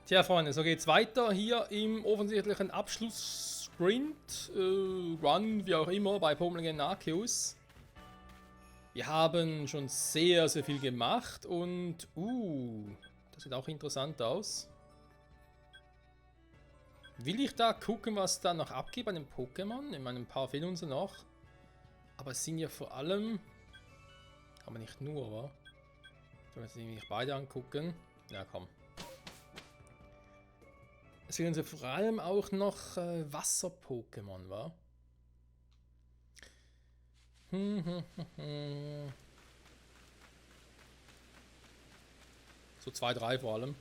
Tja, Freunde, so geht's weiter hier im offensichtlichen Abschlusssprint, Run, wie auch immer, bei Pokémon Legends Arceus. Wir haben schon sehr, sehr viel gemacht und, das sieht auch interessant aus. Will ich da gucken, was da noch abgeht bei den Pokémon? Ich meine, ein paar fehlen uns noch. Aber es sind ja vor allem... Aber nicht nur, wa? Sollen wir uns beide angucken? Ja, komm. Es fehlen uns ja vor allem auch noch Wasser-Pokémon, wa? So 2, 3 vor allem.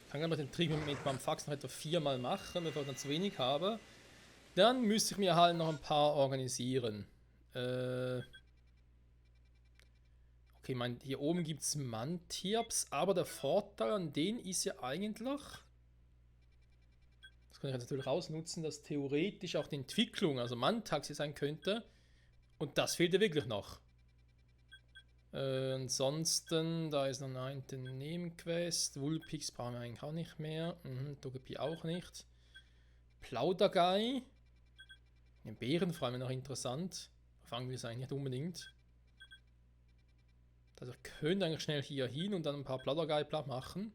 Ich kann den Trick mit meinem Fax noch etwa 4 mal machen, bevor ich dann zu wenig habe. Dann müsste ich mir halt noch ein paar organisieren. Okay, hier oben gibt es Mantirps, aber der Vorteil an denen ist ja eigentlich, das kann ich jetzt natürlich ausnutzen, dass theoretisch auch die Entwicklung, also Mantaxi sein könnte. Und das fehlt ja wirklich noch. Ansonsten, da ist noch eine Nebenquest. Vulpix brauchen wir eigentlich auch nicht mehr. Togepi auch nicht. Plaudergai. Den Bären vor allem noch interessant. Fangen wir es eigentlich nicht unbedingt. Also ich könnte eigentlich schnell hier hin und dann ein paar Plaudergai platt machen.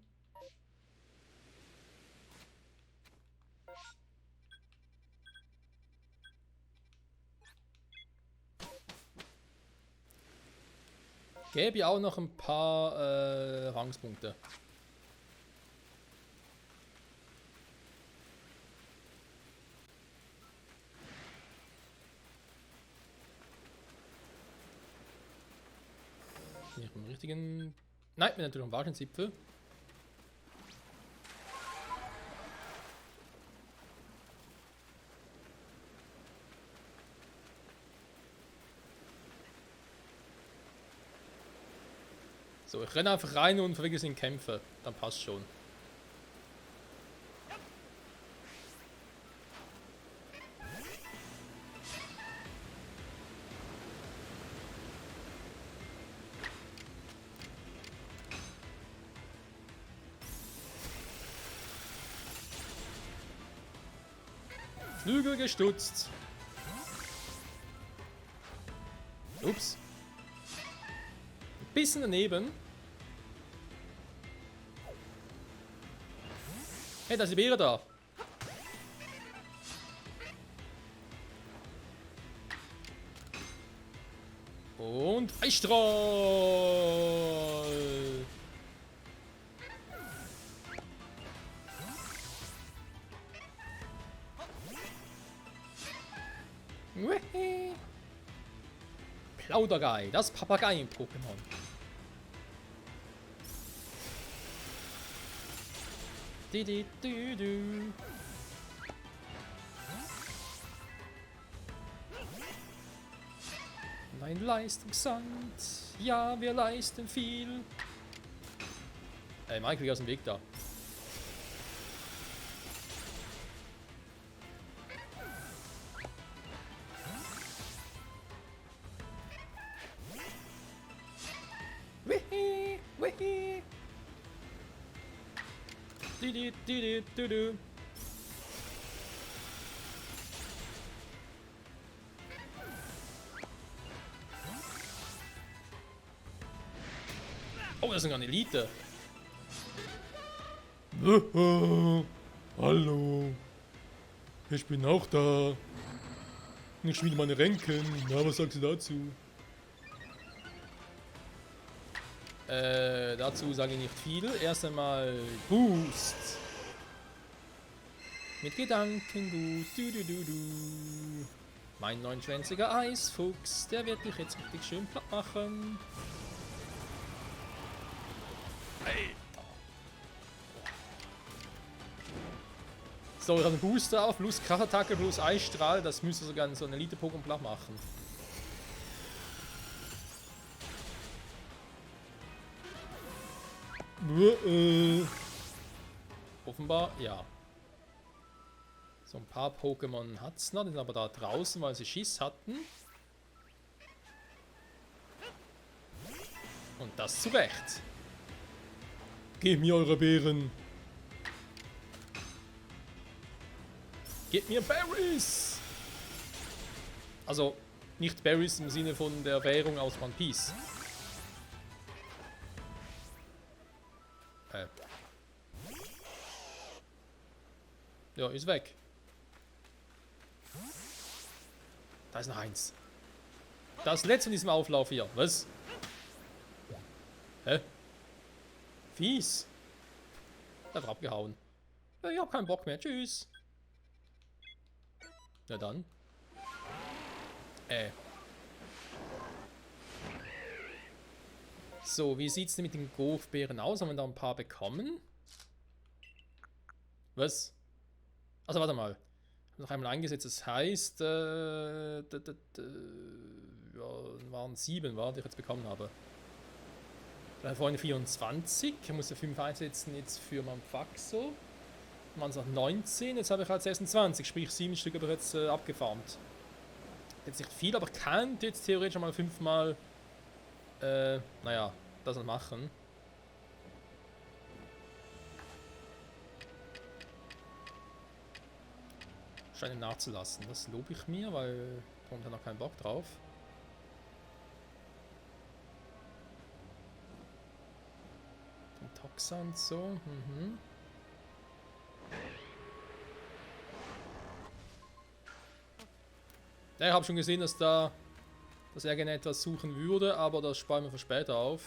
Gäbe ja auch noch ein paar Rangspunkte. Bin ich im richtigen... Nein, bin natürlich am falschen Zipfel. So, ich renne einfach rein und verwickel in Kämpfe. Dann passt schon. Flügel gestutzt. Ups. Ein bisschen daneben. Hey, da ist die Beere da. Und Eisstrahl. Plaudergai, das Papageien-Pokémon. Mein Leistungssand. Ja, wir leisten viel. Ey, Mike, wie aus dem Weg da. Wihi, wihi. Du. Oh, das ist sogar eine Elite. Hallo. Ich bin auch da. Ich schmiede meine Ränken. Na, was sagst du dazu? Dazu sage ich nicht viel. Erst einmal Boost. Mit Gedankengut. Du. Mein 9-schwänziger Eisfuchs. Der wird dich jetzt richtig schön platt machen. So, ich habe einen Booster auf, plus Krachattacke, plus Eisstrahl. Das müsste sogar so ein Elite-Pokémon platt machen. Offenbar, ja. So ein paar Pokémon hat es noch, die sind aber da draußen, weil sie Schiss hatten. Und das zu Recht. Gebt mir eure Beeren. Gebt mir Berries. Also, nicht Berries im Sinne von der Währung aus One Piece. Ja, ist weg. Da ist noch eins. Das letzte in diesem Auflauf hier. Was? Hä? Fies. Einfach abgehauen. Ja, ich hab keinen Bock mehr. Tschüss. Na dann. So, wie sieht's denn mit den Golfbeeren aus? Haben wir da ein paar bekommen? Was? Also warte mal. Noch einmal eingesetzt. Das heißt, ja, waren 7, die ich jetzt bekommen habe. Vorhin 24. Ich musste 5 einsetzen jetzt für Manfaxo. Dann waren es noch 19. Jetzt habe ich halt 26. Sprich 7 Stück habe ich jetzt abgefarmt. Jetzt nicht viel, aber ich kann jetzt theoretisch mal 5 Mal naja, das noch machen. Scheine nachzulassen. Das lobe ich mir, weil ich habe noch keinen Bock drauf. Den Toxan so. Ja, ich habe schon gesehen, dass er gerne etwas suchen würde, aber das sparen wir für später auf.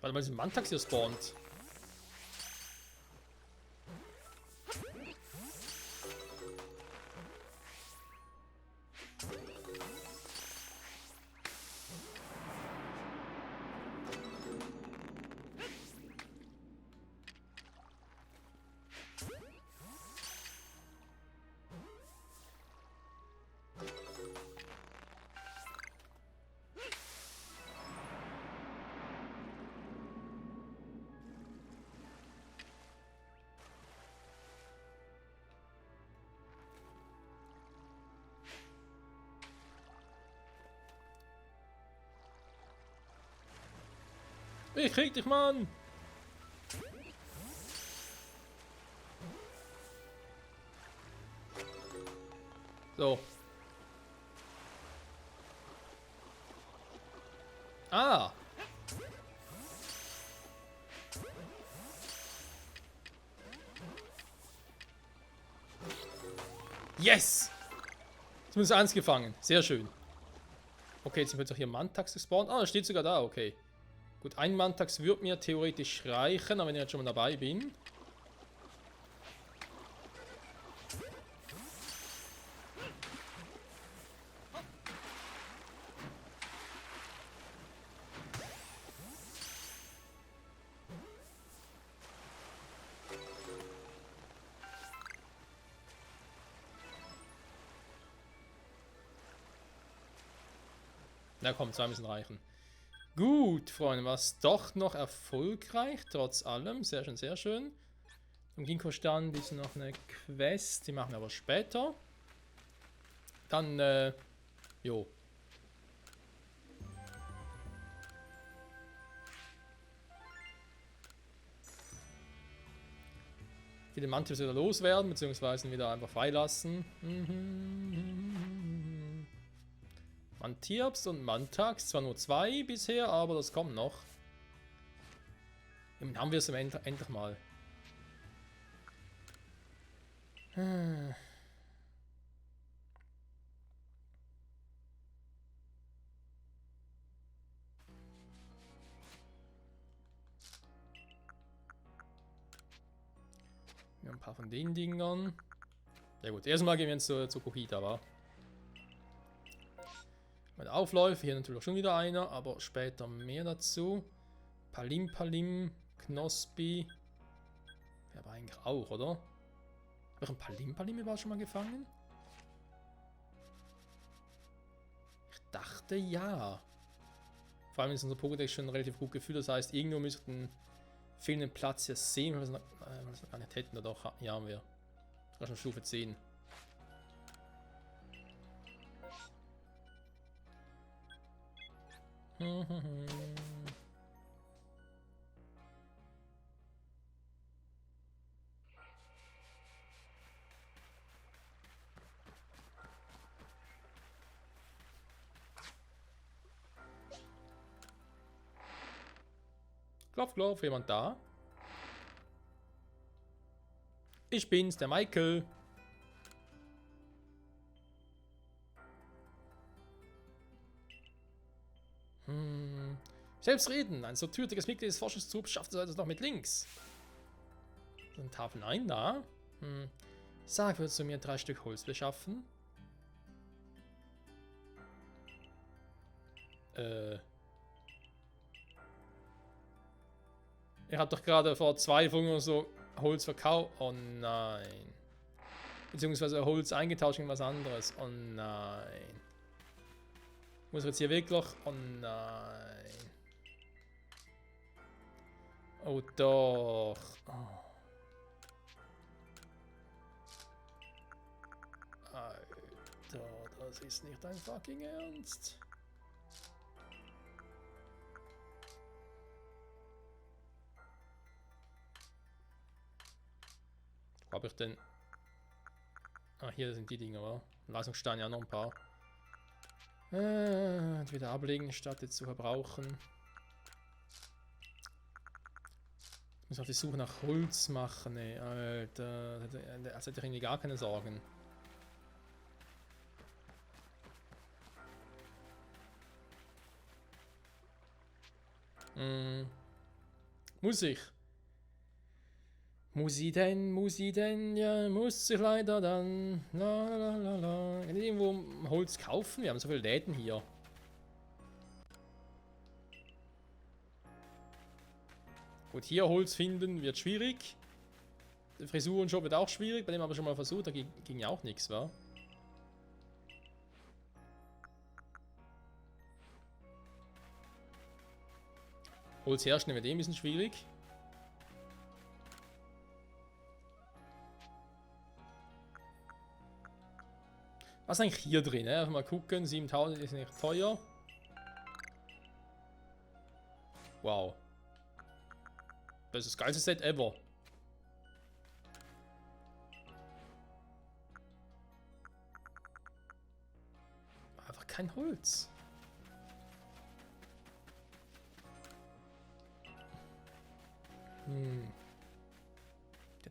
Warte mal, diesen Mantax hier spawnt. Ich krieg dich, Mann! So. Ah! Yes! Jetzt ist eins gefangen. Sehr schön. Okay, jetzt wird auch hier Mantax gespawnt. Ah, das steht sogar da, okay. Gut, ein Mantax wird mir theoretisch reichen, aber wenn ich jetzt schon mal dabei bin. Na komm, 2 müssen reichen. Gut, Freunde, war es doch noch erfolgreich, trotz allem. Sehr schön, sehr schön. Vom Ginkgo-Stand ist noch eine Quest, die machen wir aber später. Dann, jo. Viele Mantils wieder loswerden, beziehungsweise wieder einfach freilassen. Mantiops und Mantax, zwar nur 2 bisher, aber das kommt noch. Dann haben wir es endlich mal. Wir haben ein paar von den Dingern. Ja gut, erstmal gehen wir jetzt zur Kohita, wa? Meine Aufläufe, hier natürlich auch schon wieder einer, aber später mehr dazu. Palim Palim, Knospi. Ja, aber eigentlich auch, oder? Habe ich ein Palim Palim überhaupt schon mal gefangen? Ich dachte ja. Vor allem ist unser Pokédex schon relativ gut gefüllt, das heißt, irgendwo müssten fehlenden Platz hier sehen, weil wir es noch gar nicht hätten, oder doch, ja, haben wir. Sogar schon Stufe 10. Klopf, klopf, jemand da? Ich bin's, der Michael. Selbstreden. Ein so türtiges Mitglied des Forschungstrupps schafft es also noch mit links. Sind Tafeln ein da? Sag, würdest du mir 3 Stück Holz beschaffen? Er hat doch gerade vor 2 Folgen oder so Holz verkauft. Oh nein. Beziehungsweise Holz eingetauscht in was anderes. Oh nein. Muss er jetzt hier wirklich? Oh nein. Oh doch. Oh. Alter, das ist nicht dein fucking Ernst. Wo habe ich denn? Ah, hier sind die Dinger, oder? Leistungssteine ja noch ein paar. Entweder ablegen, statt jetzt zu verbrauchen. Ich muss auf die Suche nach Holz machen, ey, Alter. Also hätte ich irgendwie gar keine Sorgen. Muss ich? Muss ich denn? Ja, muss ich leider dann. La la la la. Kann ich irgendwo Holz kaufen? Wir haben so viele Läden hier. Gut, hier Holz finden wird schwierig. Der Frisurenshop wird auch schwierig, bei dem haben wir schon mal versucht, da ging ja auch nichts, wa? Holz herstellen wird eh ein bisschen schwierig. Was ist eigentlich hier drin? Einfach mal gucken, 7000 ist nicht teuer. Wow. Das ist das geilste Set ever. Einfach kein Holz.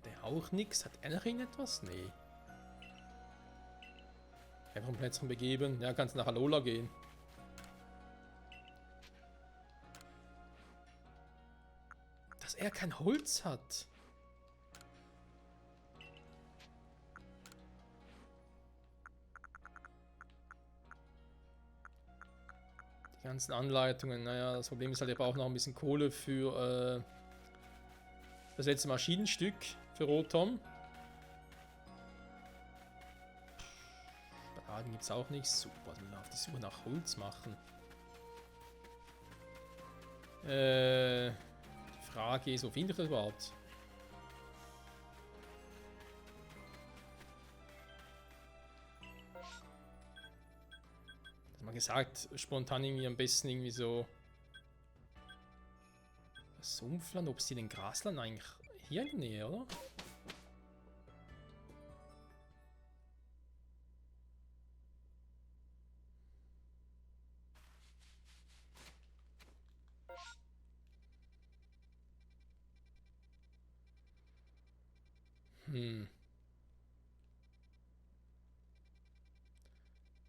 Der auch nichts. Hat er noch irgendetwas? Nee. Einfach ein Plätzchen begeben. Ja, kannst nach Alola gehen. Dass er kein Holz hat. Die ganzen Anleitungen. Naja, das Problem ist halt, er braucht noch ein bisschen Kohle für das letzte Maschinenstück für Rotom. Beladen gibt es auch nicht. Super, dann wir auf die Suche nach Holz machen. Die Frage ist, wo finde ich das überhaupt? Mal gesagt, spontan irgendwie am besten irgendwie so Sumpfland, ob es hier den Grasland eigentlich hier in der Nähe, oder?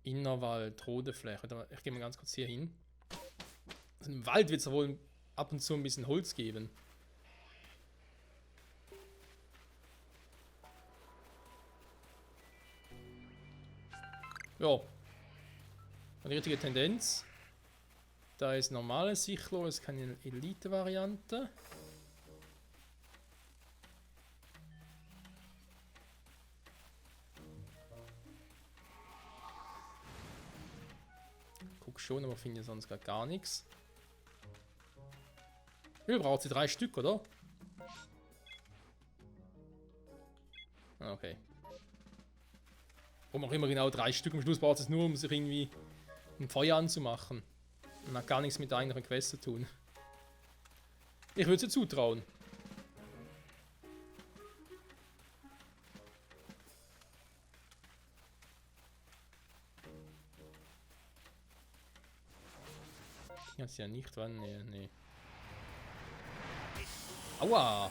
Innerwald, rote Fläche. Ich gehe mal ganz kurz hier hin. Also im Wald wird es wohl ab und zu ein bisschen Holz geben. Ja. Eine richtige Tendenz. Da ist normales Sichlo, ist keine Elite-Variante. Guck schon, aber finde sonst gar nichts. Wie braucht sie 3 Stück, oder? Okay. Warum auch immer genau 3 Stück. Am Schluss braucht es nur, um sich irgendwie ein Feuer anzumachen. Und hat gar nichts mit der eigentlichen Quest zu tun. Ich würde sie zutrauen. Jetzt ja nicht, wann? Nee, nee. Aua!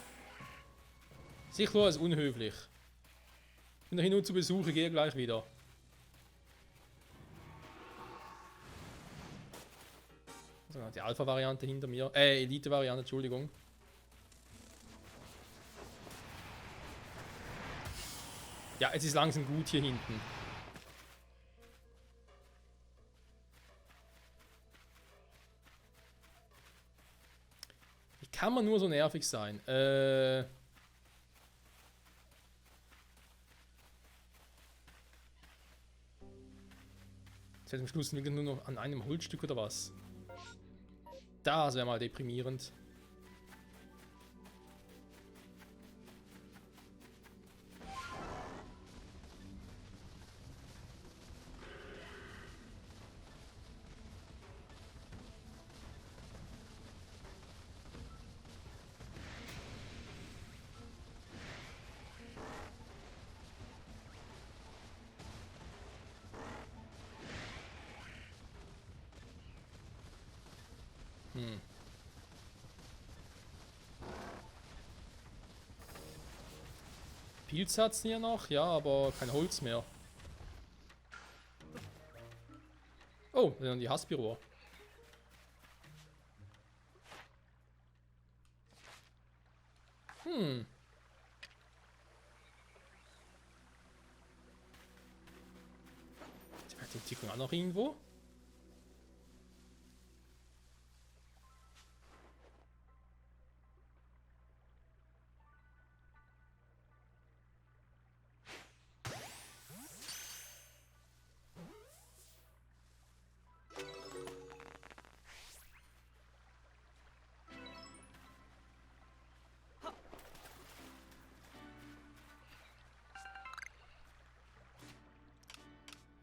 Sicher ist unhöflich. Ich bin da hin und zu Besuch, ich gehe gleich wieder. Also die Alpha-Variante hinter mir. Elite-Variante, Entschuldigung. Ja, es ist langsam gut hier hinten. Wie kann man nur so nervig sein? Jetzt am Schluss nur noch an einem Holzstück oder was? Das wäre mal deprimierend. Pilz hat's hier noch, ja, aber kein Holz mehr. Oh, dann die Haspiro. Die Entwicklung auch noch irgendwo.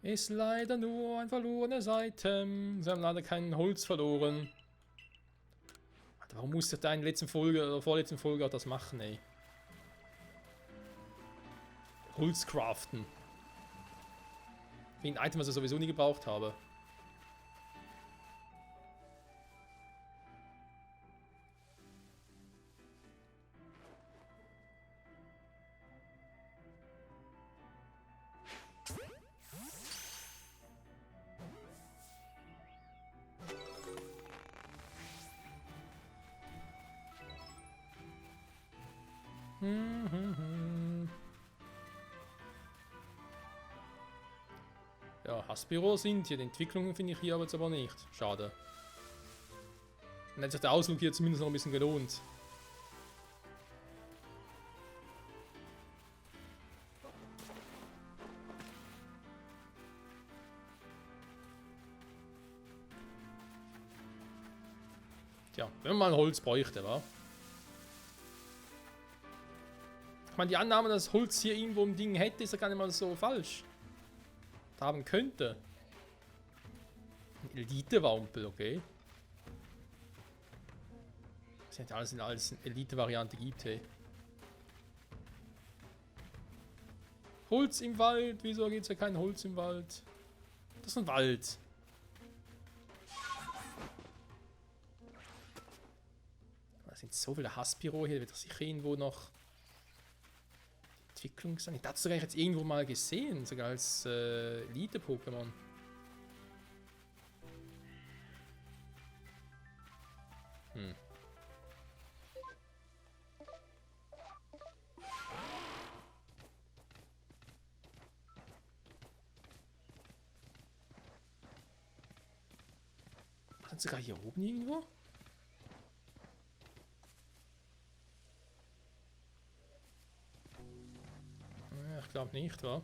Ist leider nur ein verlorenes Item. Sie haben leider kein Holz verloren. Alter, warum musste da in der letzten Folge oder vorletzten Folge auch das machen, ey? Holz craften. Wie ein Item, was ich sowieso nie gebraucht habe. Ja, Haspiro sind hier. Die Entwicklungen finde ich hier aber jetzt aber nicht. Schade. Dann hat sich der Ausflug hier zumindest noch ein bisschen gelohnt. Tja, wenn man mal Holz bräuchte, wa? Ich meine, die Annahme, dass Holz hier irgendwo im Ding hätte, ist ja gar nicht mal so falsch. Haben könnte. Elite-Wampel, okay. Das ist ja alles in alles Elite-Variante gibt, hey. Holz im Wald, wieso gibt es ja kein Holz im Wald? Das ist ein Wald. Da sind so viele Haspiro hier, wird das sicher irgendwo noch Entwicklung sein. Ich dachte sogar, ich jetzt irgendwo mal gesehen, sogar als Elite-Pokémon. Waren sogar hier oben irgendwo? Ja, ich glaube nicht, wa?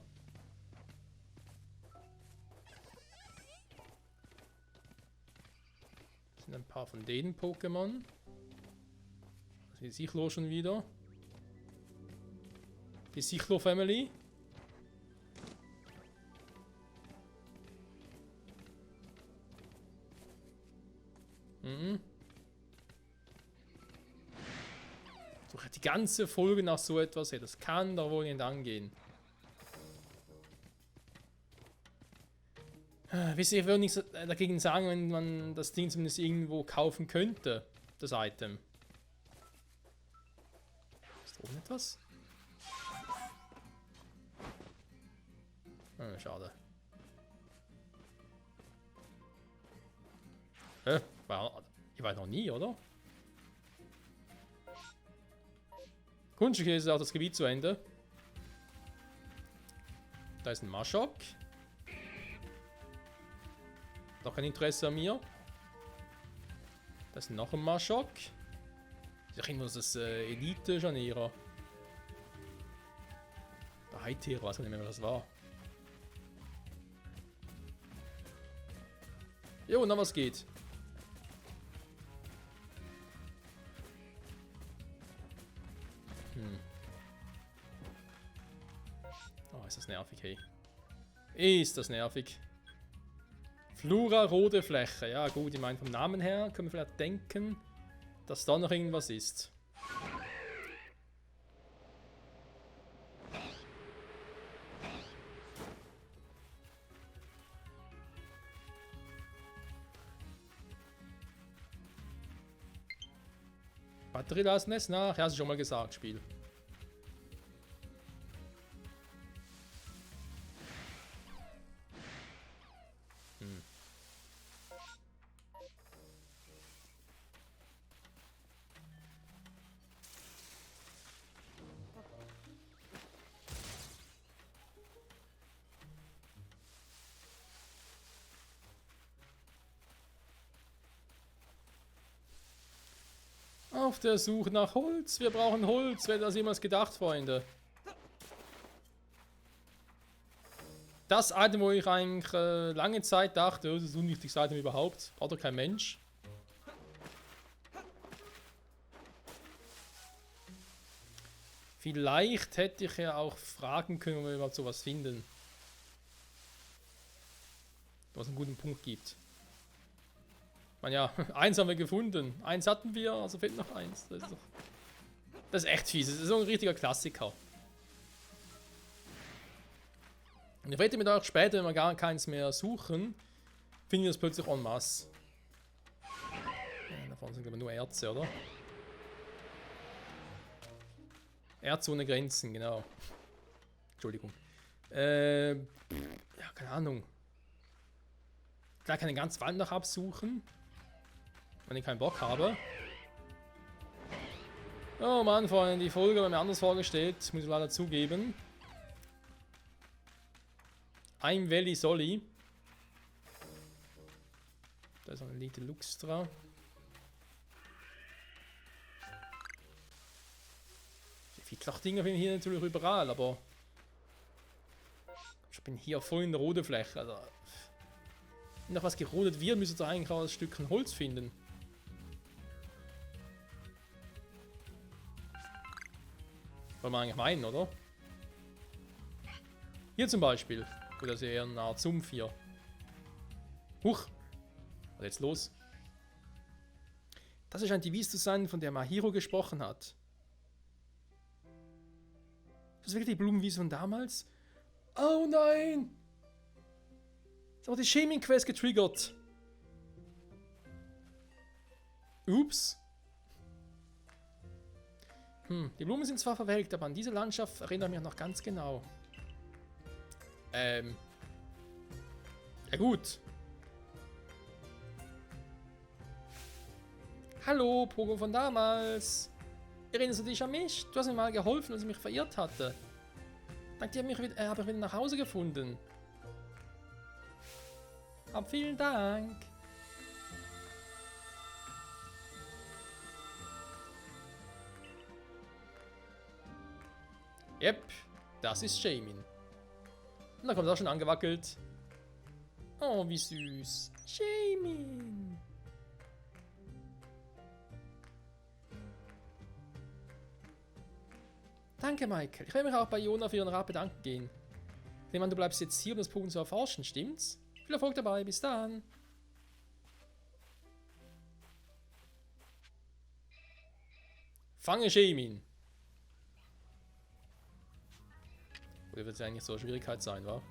Das sind ein paar von den Pokémon. Also die Sichlo schon wieder. Die Sichlo Family. Mhm. Durch die ganze Folge nach so etwas, hey, das kann doch wohl nicht angehen. Wisst ihr, ich würde nichts dagegen sagen, wenn man das Ding zumindest irgendwo kaufen könnte, das Item. Ist da oben etwas? Schade. Ihr war noch nie, oder? Kunststück ist auch das Gebiet zu Ende. Da ist ein Maschok. Noch kein Interesse an mir. Da ist noch ein Maschok. Ich denke, das Elite-Janierer. Der Heitier, weiß nicht mehr, was das war. Jo, na was geht? Oh, ist das nervig, hey. Ist das nervig. Flura, rote Fläche. Ja gut, ich meine vom Namen her können wir vielleicht denken, dass da noch irgendwas ist. Batterie lassen es nach. Ja, hast du schon mal gesagt, Spiel. Auf der Suche nach Holz. Wir brauchen Holz. Wer hat das jemals gedacht, Freunde? Das Item, wo ich eigentlich lange Zeit dachte, das ist das unwichtigste Item überhaupt. Braucht doch kein Mensch. Vielleicht hätte ich ja auch fragen können, ob wir überhaupt sowas finden. Was einen guten Punkt gibt. Ich meine, ja, eins haben wir gefunden. Eins hatten wir, also fehlt noch eins. Das ist echt fies. Das ist so ein richtiger Klassiker. Und ich wette mit euch später, wenn wir gar keins mehr suchen, finden wir das plötzlich en masse. Ja, davon sind aber nur Erze, oder? Erze ohne Grenzen, genau. Entschuldigung. Ja, keine Ahnung. Gleich kann ich den ganzen Wald noch absuchen. Wenn ich keinen Bock habe. Oh Mann, Freunde, die Folge war mir anders vorgestellt, muss ich leider zugeben. I'm Valley Solly. Da ist eine Elite Luxtra. Die Fittlach-Dinger finde ich hier natürlich überall, aber ich bin hier voll in der roten Fläche. Also, wenn noch was gerodet wird, müsste ihr eigentlich auch ein Stückchen Holz finden. Wollen wir eigentlich meinen, oder? Hier zum Beispiel. Oder ist eher eine Art Sumpf hier. Huch! Was ist jetzt los? Das scheint die Wiese zu sein, von der Mahiro gesprochen hat. Das ist wirklich die Blumenwiese von damals? Oh nein! Jetzt haben wir die Shaming-Quest getriggert. Ups. Die Blumen sind zwar verwelkt, aber an diese Landschaft erinnert mich noch ganz genau. Ja gut. Hallo, Pogo von damals. Erinnerst du dich an mich? Du hast mir mal geholfen, als ich mich verirrt hatte. Dank dir habe ich wieder nach Hause gefunden. Vielen Dank. Yep, das ist Shamin. Und da kommt er auch schon angewackelt. Oh, wie süß. Shamin. Danke, Michael. Ich werde mich auch bei Jona für ihren Rat bedanken gehen. Ich nehme an, du bleibst jetzt hier, um das Pokémon zu erforschen, stimmt's? Viel Erfolg dabei, bis dann. Fange Shamin. Oder wird es eigentlich so eine Schwierigkeit sein, wa?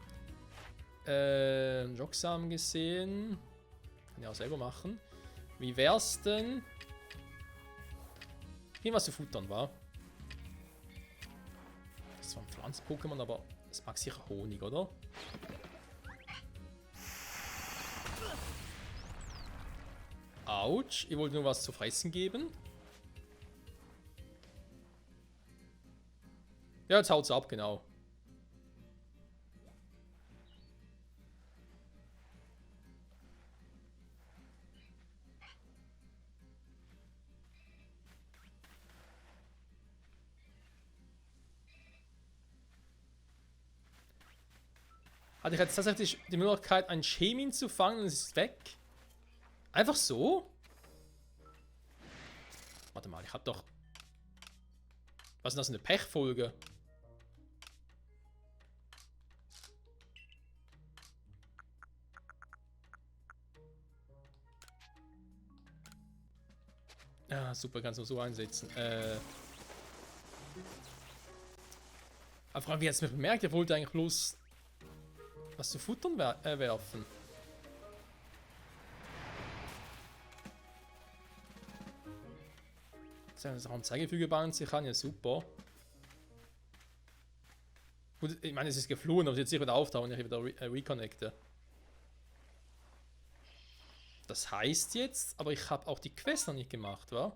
Jogsam gesehen. Kann ich auch selber machen. Wie wär's denn? Irgendwas zu futtern, wa? Das war ein Pflanzen-Pokémon, aber es mag sicher Honig, oder? Autsch, ihr wollt nur was zu fressen geben? Ja, jetzt haut's ab, genau. Hatte ich jetzt tatsächlich die Möglichkeit, einen Shamin zu fangen und es ist weg? Einfach so? Warte mal, ich hab doch... Was ist das, eine Pechfolge? Ja, super, kannst du so einsetzen. Aber vor allem, wie hat es mich bemerkt? Er wollte eigentlich bloß was zu futtern werfen. Das Raumzeigefüge bauen sich an, ja super. Gut, ich meine, es ist geflohen, aber es wird sicher wieder auftauchen, wenn ich wieder reconnecte. Das heißt jetzt, aber ich habe auch die Quest noch nicht gemacht, wa?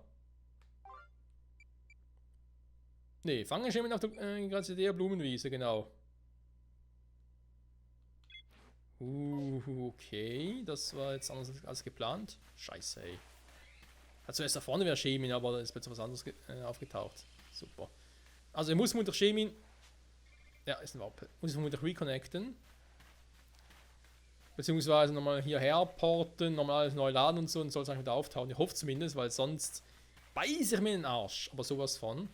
Ne, fange schon auf der der Blumenwiese, genau. Okay, das war jetzt anders als geplant. Scheiße, ey. Hat zuerst da vorne wäre Shamin, aber da ist plötzlich was anderes aufgetaucht. Super. Also, ich muss mit der Shamin. Ja, ist ein Wappe. Muss ich vermutlich reconnecten. Beziehungsweise nochmal hierher porten, nochmal alles neu laden und so und soll es eigentlich wieder auftauchen. Ich hoffe zumindest, weil sonst beiße ich mir in den Arsch. Aber sowas von.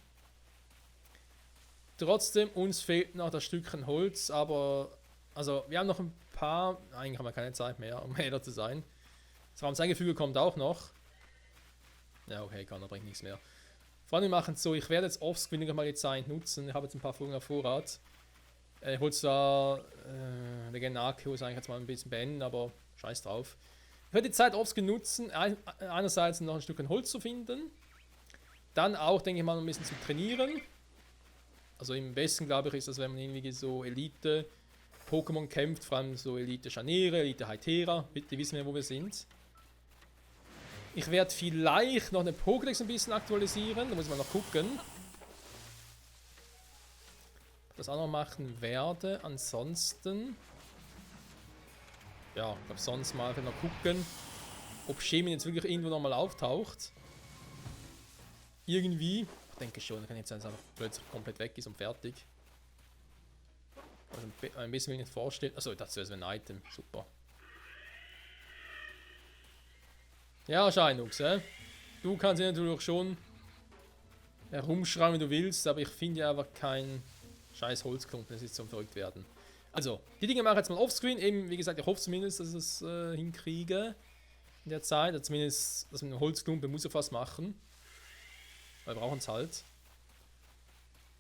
Trotzdem, uns fehlt noch das Stückchen Holz, aber. Also, wir haben noch ein paar. Eigentlich haben wir keine Zeit mehr, um ehrlich zu sein. Das Raumzeigefüge kommt auch noch. Ja, okay, kann, da bringt nichts mehr. Vor allem, wir machen es so, ich werde jetzt offscreen mal die Zeit nutzen. Ich habe jetzt ein paar Folgen auf Vorrat. Ich wollte zwar Legenden Arceus eigentlich jetzt mal ein bisschen beenden, aber scheiß drauf. Ich werde die Zeit offscreen nutzen, einerseits noch ein Stück Holz zu finden. Dann auch, denke ich mal, ein bisschen zu trainieren. Also im besten, glaube ich, ist das, wenn man irgendwie so Elite-Pokémon kämpft, vor allem so Elite Scharniere, Elite Hytera. Bitte wissen wir, wo wir sind. Ich werde vielleicht noch eine Pokédex ein bisschen aktualisieren, da muss man noch gucken. Das auch noch machen werde. Ansonsten. Ja, ich glaube, sonst mal noch gucken, ob Shamin jetzt wirklich irgendwo nochmal auftaucht. Irgendwie. Ich denke schon, kann jetzt einfach plötzlich komplett weg ist und fertig. Also ein bisschen will ich nicht vorstellen. Achso, dazu ist ein Item. Super. Ja, Scheinux, du kannst ja natürlich schon herumschreien, wie du willst, aber ich finde ja einfach kein scheiß Holzklumpen, das ist zum verrückt werden. Also, die Dinge mache ich jetzt mal offscreen, eben, wie gesagt, ich hoffe zumindest, dass ich es hinkriege in der Zeit, also zumindest, dass man einen Holzklumpen muss ich fast machen, weil wir brauchen es halt.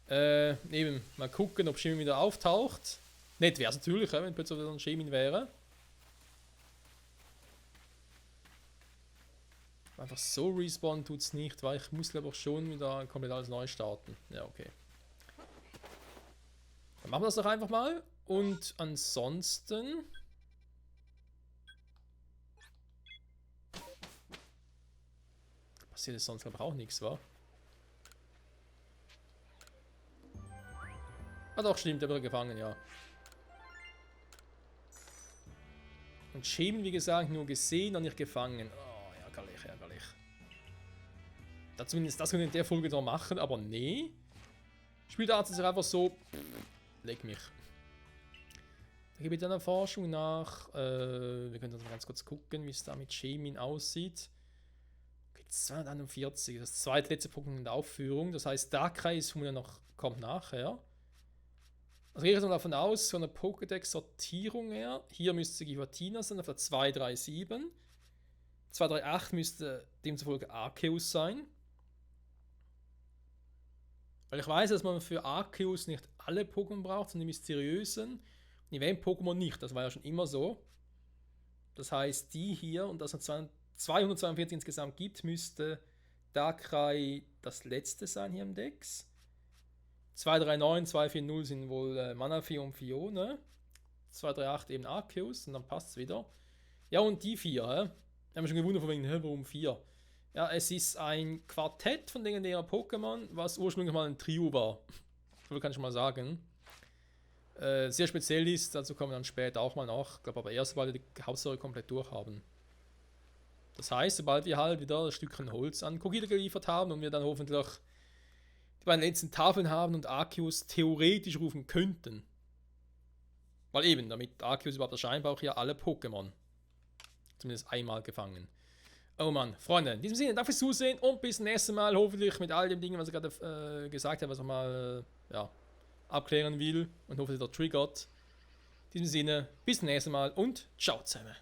Eben, mal gucken, ob Shamin wieder auftaucht. Nett wäre es natürlich, wenn plötzlich wieder ein Shamin wäre. Einfach so respawnen tut es nicht, weil ich muss glaube ich schon wieder komplett alles neu starten. Ja, okay. Dann machen wir das doch einfach mal. Und ansonsten... passiert jetzt sonst glaube ich auch nichts, wa? Ah doch, stimmt, der wird gefangen, ja. Und Shamin, wie gesagt, nur gesehen und nicht gefangen. Oh, ärgerlich, ärgerlich. Da zumindest das können wir in der Folge noch machen, aber nee. Spielarzt ist einfach so, leg mich. Da gebe ich dann eine Forschung nach. Wir können dann ganz kurz gucken, wie es da mit Chemin aussieht. Okay, 241, das zweitletzte Punkt in der Aufführung. Das heißt, Darkrai ist noch, kommt nachher. Also gehe ich jetzt mal davon aus, von der Pokédex-Sortierung her. Hier müsste Giratina sein, auf der 237. 238 müsste demzufolge Arceus sein. Weil ich weiß, dass man für Arceus nicht alle Pokémon braucht, sondern die mysteriösen. Event-Pokémon nicht, das war ja schon immer so. Das heißt, die hier, und dass es 242 insgesamt gibt, müsste Darkrai das letzte sein hier im Dex. 239, 240 sind wohl Manaphy und Fione. 238 eben Arceus und dann passt es wieder. Ja, und die 4, haben wir schon gewundert, von wegen, warum 4? Ja, es ist ein Quartett von legendären Pokémon, was ursprünglich mal ein Trio war. So kann ich mal sagen. Sehr speziell ist, dazu kommen wir dann später auch mal nach. Ich glaube aber erst, weil wir die Hauptstory komplett durchhaben. Das heißt, sobald wir halt wieder ein Stückchen Holz an Kogita geliefert haben und wir dann hoffentlich die beiden letzten Tafeln haben und Arceus theoretisch rufen könnten. Weil eben, damit Arceus überhaupt erscheint, braucht ja alle Pokémon. Zumindest einmal gefangen. Oh Mann, Freunde, in diesem Sinne, danke fürs Zusehen und bis zum nächsten Mal. Hoffentlich mit all den Dingen, was ich gerade gesagt habe, was ich mal abklären will und hoffentlich der triggert. In diesem Sinne, bis zum nächsten Mal und ciao zusammen.